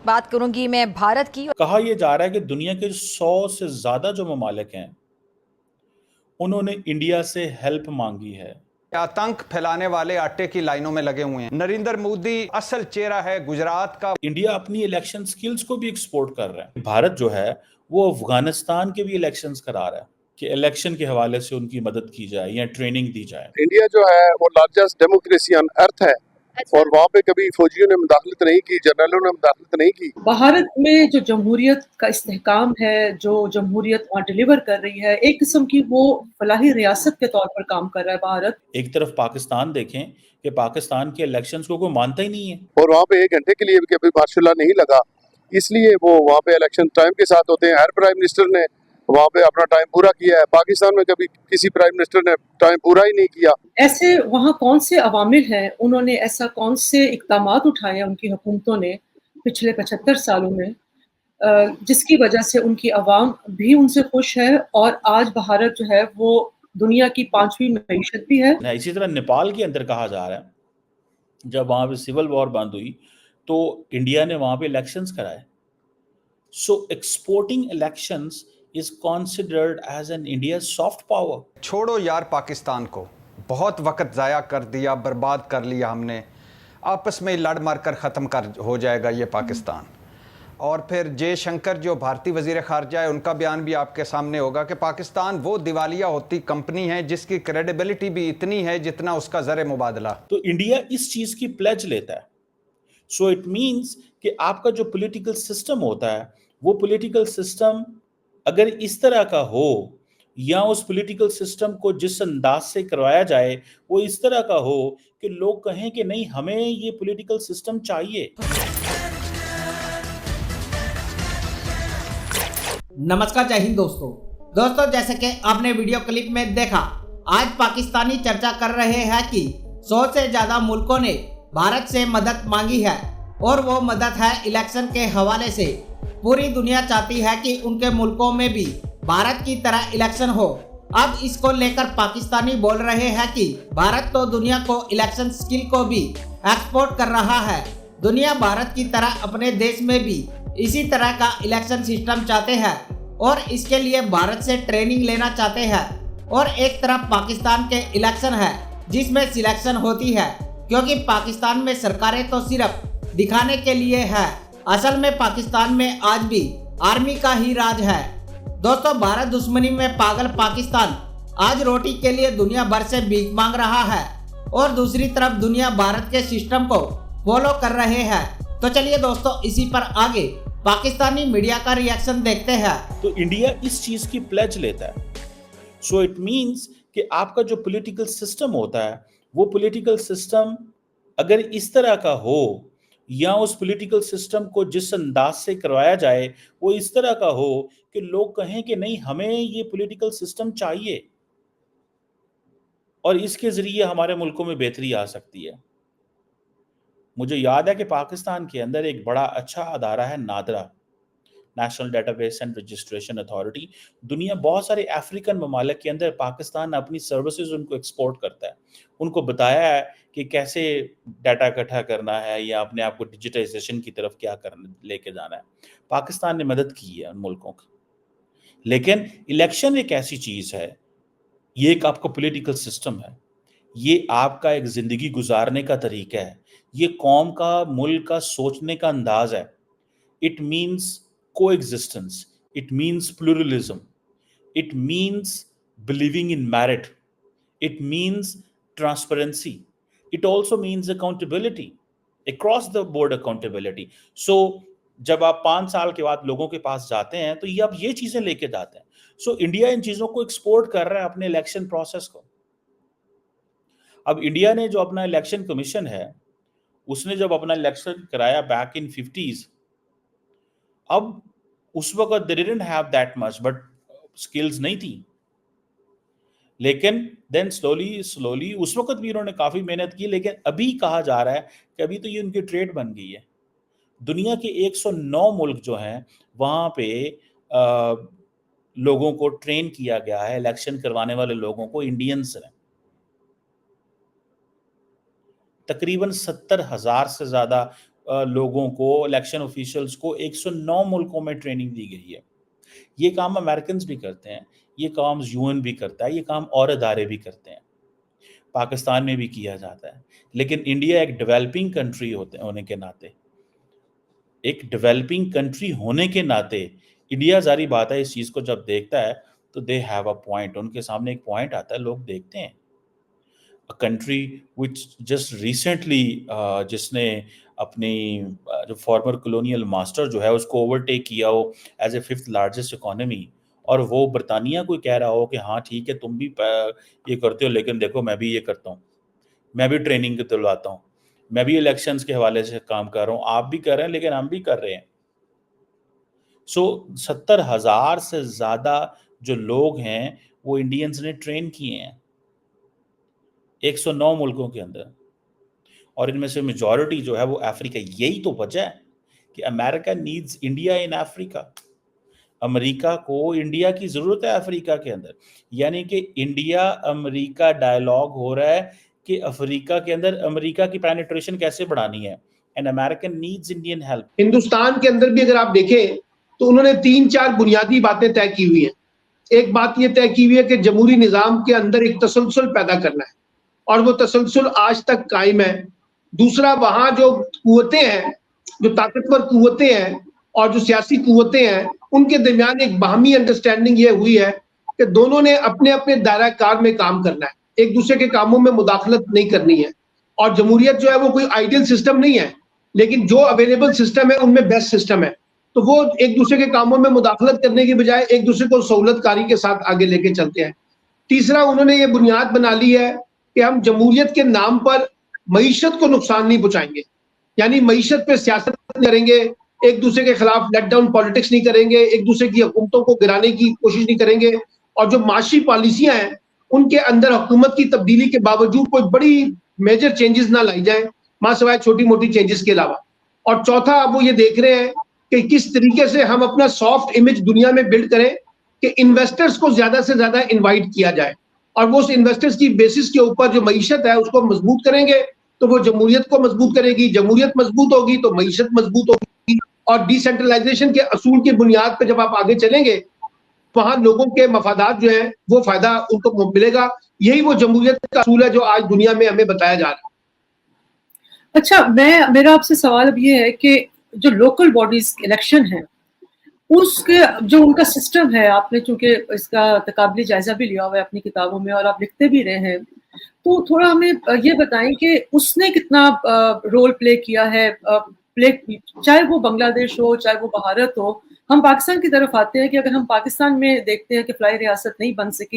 बात करूंगी मैं भारत की। कहा यह जा रहा है कि दुनिया के 100 से ज्यादा जो ममालिक हैं उन्होंने इंडिया से हेल्प मांगी है। आतंक फैलाने वाले आटे की लाइनों में लगे हुए हैं। नरेंद्र मोदी असल चेहरा है गुजरात का। इंडिया अपनी इलेक्शन स्किल्स को भी एक्सपोर्ट कर रहा है। भारत जो है वो अफगानिस्तान के भी इलेक्शंस करा रहा है कि इलेक्शन के हवाले से उनकी मदद की जाए या ट्रेनिंग दी जाए। इंडिया जो है वो लार्जेस्ट डेमोक्रेसी ऑन अर्थ है और वहाँ पे कभी फौजियों ने मुदाखलत नहीं की, जनरलों ने मुदाखलत नहीं की। भारत में जो जमहूरियत का इस्तेहकाम है, जो जमहूरियत वहाँ डिलीवर कर रही है, एक किस्म की वो फलाही रियासत के तौर पर काम कर रहा है भारत। एक तरफ पाकिस्तान देखें कि पाकिस्तान के इलेक्शंस को कोई मानता ही नहीं है और वहाँ पे 1 घंटे के लिए भी कभी मार्शल नहीं लगा, इसलिए वो वहाँ पे इलेक्शन टाइम के साथ होते हैं। हर प्राइम मिनिस्टर ने वहाँ पे अपना टाइम पूरा किया है। पाकिस्तान में कभी किसी प्राइम मिनिस्टर ने टाइम पूरा ही नहीं किया। ऐसे वहाँ कौन से अवामिल हैं, उन्होंने ऐसा कौन से इक़दामात उठाए हैं उनकी हुकूमतों ने पिछले 75 सालों में, जिसकी वजह से उनकी अवाम भी उनसे खुश है और आज भारत जो है वो दुनिया की 5वीं मईशत भी है। इसी तरह नेपाल के अंदर कहा जा रहा है जब वहाँ पे सिविल वॉर बंद हुई तो इंडिया ने वहाँ पे इलेक्शंस कराए। So exporting elections is considered as an India's soft power. छोड़ो यार पाकिस्तान को, बहुत वक्त ज़ाया कर दिया, बर्बाद कर लिया हमने। आपस में लड़ मार कर ख़त्म कर हो जाएगा ये पाकिस्तान। और फिर जयशंकर जो भारतीय वज़ीर ख़ारजा है, उनका बयान भी आपके सामने होगा कि पाकिस्तान वो दिवालिया होती कंपनी है जिसकी क्रेडिबिलिटी भी इतनी है जितना उसका ज़र मुबादला। तो इंडिया इस चीज़ की प्लेज लेता है। सो इट मीन्स कि आपका जो पॉलिटिकल सिस्टम होता है वो पॉलिटिकल सिस्टम अगर इस तरह का हो या उस पॉलिटिकल सिस्टम को जिस अंदाज से करवाया जाए वो इस तरह का हो कि लोग कहें कि नहीं हमें ये पॉलिटिकल सिस्टम चाहिए। नमस्कार, जय हिंद दोस्तों जैसे कि आपने वीडियो क्लिप में देखा, आज पाकिस्तानी चर्चा कर रहे हैं कि 100 से ज्यादा मुल्कों ने भारत से मदद मांगी है और वो मदद है इलेक्शन के हवाले से। पूरी दुनिया चाहती है कि उनके मुल्कों में भी भारत की तरह इलेक्शन हो। अब इसको लेकर पाकिस्तानी बोल रहे हैं कि भारत तो दुनिया को इलेक्शन स्किल को भी एक्सपोर्ट कर रहा है। दुनिया भारत की तरह अपने देश में भी इसी तरह का इलेक्शन सिस्टम चाहते हैं और इसके लिए भारत से ट्रेनिंग लेना चाहते हैं। और एक तरफ पाकिस्तान के इलेक्शन है जिसमें सिलेक्शन होती है, क्योंकि पाकिस्तान में सरकारें तो सिर्फ दिखाने के लिए है, असल में पाकिस्तान में आज भी आर्मी का ही राज है। दोस्तों, भारत दुश्मनी में पागल पाकिस्तान आज रोटी के लिए दुनिया भर से भीख मांग रहा है और दूसरी तरफ दुनिया भारत के सिस्टम को फॉलो कर रहे हैं। तो चलिए दोस्तों, इसी पर आगे पाकिस्तानी मीडिया का रिएक्शन देखते हैं। तो इंडिया इस चीज की प्लेज लेता है। सो इट मीन्स कि आपका जो पॉलिटिकल सिस्टम होता है वो पॉलिटिकल सिस्टम अगर इस तरह का हो या उस पॉलिटिकल सिस्टम को जिस अंदाज से करवाया जाए वो इस तरह का हो कि लोग कहें कि नहीं हमें ये पॉलिटिकल सिस्टम चाहिए और इसके जरिए हमारे मुल्कों में बेहतरी आ सकती है। मुझे याद है कि पाकिस्तान के अंदर एक बड़ा अच्छा अदारा है NADRA, national database and registration authority. दुनिया बहुत सारे अफ्रीकन ममालिक के अंदर पाकिस्तान अपनी सर्विसेज उनको एक्सपोर्ट करता है, उनको बताया है कि कैसे डाटा इकट्ठा करना है या अपने आप को डिजिटाइजेशन की तरफ क्या करना लेके जाना है। पाकिस्तान ने मदद की है उन मुल्कों की। लेकिन इलेक्शन एक ऐसी चीज है, ये एक आपका पॉलिटिकल सिस्टम है, ये आपका एक जिंदगी गुजारने का तरीका है, ये कौम का मुल्क का सोचने का अंदाज है। It means coexistence, it means pluralism, it means believing in merit, it means transparency, it also means accountability, across the board accountability. So जब आप 5 साल के बाद लोगों के पास जाते हैं तो ये आप ये चीजें लेके जाते हैं। सो इंडिया इन चीजों को एक्सपोर्ट कर रहा है अपने इलेक्शन प्रोसेस को। अब इंडिया ने जो अपना इलेक्शन कमीशन है उसने जब अपना इलेक्शन कराया बैक इन 50s, अब उस वक्त they didn't have that much but skills नहीं थी, लेकिन then slowly उस वक्त भी उन्होंने काफी मेहनत की। लेकिन अभी कहा जा रहा है कि अभी तो ये उनकी ट्रेड बन गई है। दुनिया के 109 मुल्क जो हैं वहां पे लोगों को ट्रेन किया गया है, इलेक्शन करवाने वाले लोगों को इंडियंस हैं। तकरीबन 70,000 से ज्यादा लोगों को, इलेक्शन ऑफिशियल्स को 109 मुल्कों में ट्रेनिंग दी गई है। ये काम अमेरिकन भी करते हैं, ये काम यूएन भी करता है, ये काम और अदारे भी करते हैं, पाकिस्तान में भी किया जाता है। लेकिन इंडिया एक डेवलपिंग कंट्री होने के नाते, इंडिया जारी बात है इस चीज़ को जब देखता है तो दे हैव अ पॉइंट, उनके सामने एक पॉइंट आता है, लोग देखते हैं। A country which just recently जिसने अपनी जो फॉर्मर कॉलोनियल मास्टर जो है उसको ओवरटेक किया हो as a 5th largest economy, और वो बरतानिया को कह रहा हो कि हाँ ठीक है तुम भी ये करते हो लेकिन देखो मैं भी ये करता हूँ, मैं भी ट्रेनिंग दिलवाता हूँ, मैं भी इलेक्शंस के हवाले से काम कर रहा हूँ, आप भी कर रहे हैं लेकिन हम भी कर रहे हैं। सो 70,000 से ज़्यादा जो लोग हैं वो इंडियंस ने ट्रेन किए हैं 109 मुल्कों के अंदर, और इनमें से मेजॉरिटी जो है वो अफ्रीका। यही तो वजह है कि America needs India in Africa. America को इंडिया की ज़रूरत है अफ्रीका के अंदर, यानी कि इंडिया अमेरिका डायलॉग हो रहा है कि अफ्रीका के अंदर अमेरिका की पेनिट्रेशन कैसे बढ़ानी है, and American needs Indian help. Hindustan के अंदर भी अगर आप देखें तो उन्होंने 3-4 बुनियादी बातें तय की हुई हैं। एक बात ये तय की हुई है कि जमहूरी निज़ाम के अंदर एक तसलसल पैदा करना है, और वो तसलसल आज तक कायम है। दूसरा, वहाँ जो कुव्वतें हैं, जो ताकतवर कुव्वतें हैं और जो सियासी कुव्वतें हैं, उनके दरमियान एक बाहमी अंडरस्टैंडिंग ये हुई है कि दोनों ने अपने अपने दायरा कार में काम करना है, एक दूसरे के कामों में मुदाखलत नहीं करनी है। और जमहूरियत जो है वो कोई आइडियल सिस्टम नहीं है, लेकिन जो अवेलेबल सिस्टम है उनमें बेस्ट सिस्टम है। तो वो एक दूसरे के कामों में मुदाखलत करने की बजाय एक दूसरे को सहूलतकारी के साथ आगे लेके चलते हैं। तीसरा, उन्होंने ये बुनियाद बना ली है कि हम जमहूरियत के नाम पर मईशत को नुकसान नहीं पहुंचाएंगे, यानी मईशत पे सियासत नहीं करेंगे, एक दूसरे के खिलाफ लेट डाउन पॉलिटिक्स नहीं करेंगे, एक दूसरे की हुकूमतों को गिराने की कोशिश नहीं करेंगे, और जो माशी पॉलिसियां हैं उनके अंदर हुकूमत की तब्दीली के बावजूद कोई बड़ी मेजर चेंजेस ना लाई जाए, मां सिवाय छोटी मोटी चेंजेस के अलावा। और चौथा, अब वो ये देख रहे हैं कि किस तरीके से हम अपना सॉफ्ट इमेज दुनिया में बिल्ड करें कि इन्वेस्टर्स को ज्यादा से ज्यादा इनवाइट किया जाए, और वो उस इन्वेस्टर्स की बेसिस के ऊपर जो मईशत है उसको मजबूत करेंगे तो वो जमहूरियत को मजबूत करेगी, जमहूरियत मजबूत होगी तो मईशत मजबूत होगी। और डिसेंट्रलाइजेशन के असूल की बुनियाद पर जब आप आगे चलेंगे, वहां लोगों के मफादात जो है वो फायदा उनको मिलेगा। यही वो जमहूरियत का असूल है जो आज दुनिया में हमें बताया जा रहा है। अच्छा, मेरा आपसे सवाल अब ये है कि जो लोकल बॉडीज इलेक्शन है उसके जो उनका सिस्टम है, आपने चूंकि इसका तकाबली जायजा भी लिया हुआ है अपनी किताबों में और आप लिखते भी रहे हैं, तो थोड़ा हमें ये बताएं कि उसने कितना रोल प्ले किया है, चाहे वो बांग्लादेश हो चाहे वो भारत हो। हम पाकिस्तान की तरफ आते हैं कि अगर हम पाकिस्तान में देखते हैं कि फ्लाई रियासत नहीं बन सकी